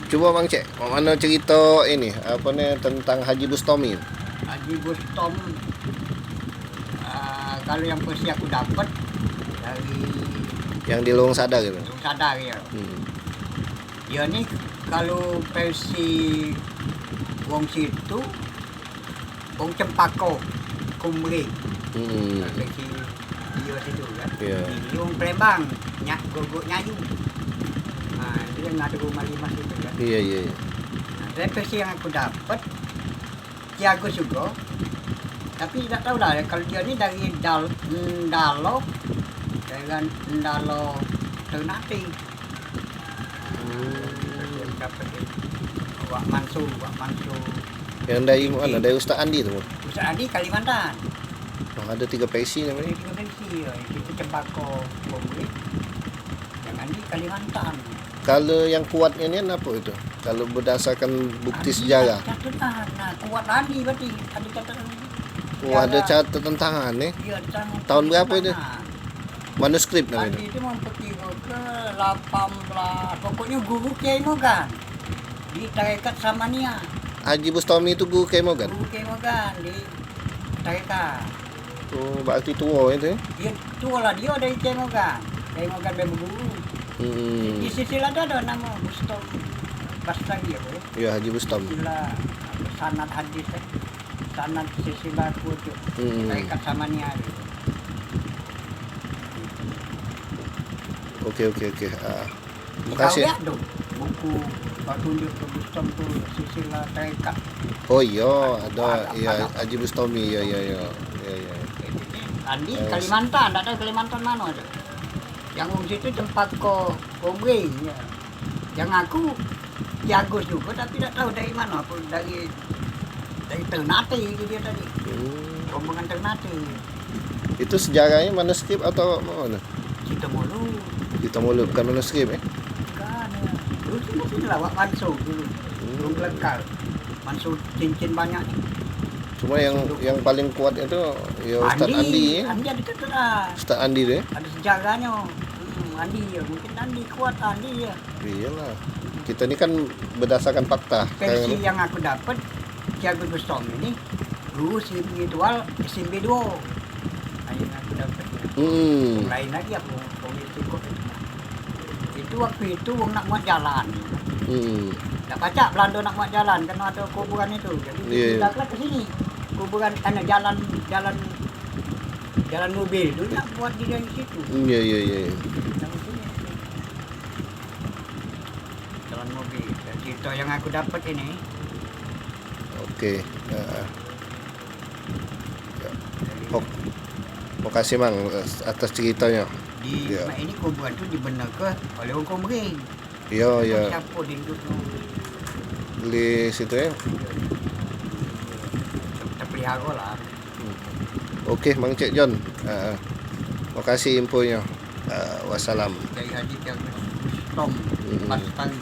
Coba Mang Cek, mana cerita ini apa nih tentang Haji Bustami? Haji Bustom, kalau yang pasti aku dapat dari Yang di Lowong Sadar gitu. Lung Sadar ya. Hmm. Dia nih kalau versi wong situ, wong Cempako, Kumri, Hmm. versi dia situ kan. Iya. Ini wong Palembang, gogok nyayu. Nah, dia yang ada rumah lima situ kan. Iya iya. Iya. Nah, dari versi yang aku dapat, Tiago juga. Tapi tidak tahu lah kalau dia ini dari Ndalo dengan Ndalo Ternate. Yang dapat Wak Mansur. Yang dari mana? Dari Ustaz Andi tuh. Ustaz Adi Kalimantan. Oh, ada 3 versi Dari namanya. Indonesia, itu Cempako Komri. Yang Andi Kalimantan. Kalau yang kuatnya ini apa itu? Kalau berdasarkan bukti sejarah. Catatan. Nah, kuat Andi berarti. Ada catatan. Oh, ada catatan tangan nih. Iya, Tahun berapa itu? Manuskrip namanya. Andi itu memperkira ke 18. Pokoknya guru Kiai Mogan. Di Tarekat Samania. Haji Bustami itu guru Kiai Mogan. Guru Kiai Mogan di Tarekat. Oh, berarti tua itu ya. Dia tua lah, dia dari Kiai Mogan. Kiai Mogan berguru. Hmm. Di silsilah ada nama Bustom Bastagi apa ya? Ya Haji Bustami. Silsilah sanad hadis, sanad silsilah kudu. Tarekat Samania. Oke. Makasih. Kau lihat dong buku tunjuk ke Bustom tuh silsilah Tarekat. Oh iya, ada ya Haji Bustami. Ya. Andi Kalimantan, tidak tahu Kalimantan mana ada. Yang wong situ tempat ko Komri ya. Yang aku Tiago juga tapi tidak tahu dari mana, apa dari Ternate itu dia tadi. Rombongan Ternate. Itu sejarahnya manuskrip atau mana? Kita Mulu bukan manuskrip ya? kan ya. Dulu sih masih lawak Mansur dulu. Belum lekal. Mansur cincin banyak nih. Cuma yang paling kuat itu ya Ustaz Andi ya. Andi ada catatan. Ustaz Andi deh. Ada sejarahnya. Andi ya, mungkin Andi kuat Andi ya. Iyalah. Kita ini kan berdasarkan fakta. Versi yang aku dapat Tiago Bustom ini guru spiritual SMP 2. Yang aku dapat. Lain lagi aku komisi kok. Itu waktu itu wong nak buat jalan. Tak baca Belanda nak buat jalan kan ada kuburan itu. Jadi pindahlah ke sini. Kuburan karena jalan mobil itu nak buat di situ. Iya. Jalan mobil. Dan cerita yang aku dapat ini. Oke. Makasih Mang atas ceritanya. Ini kuburan itu dibenarkan oleh orang Komering. Iya. Siapa di Di situ ya. Terpelihara lah. Oke, Mang Cek John. Makasih infonya. Wassalam. Dari Haji Tiago Bustom Bastagi.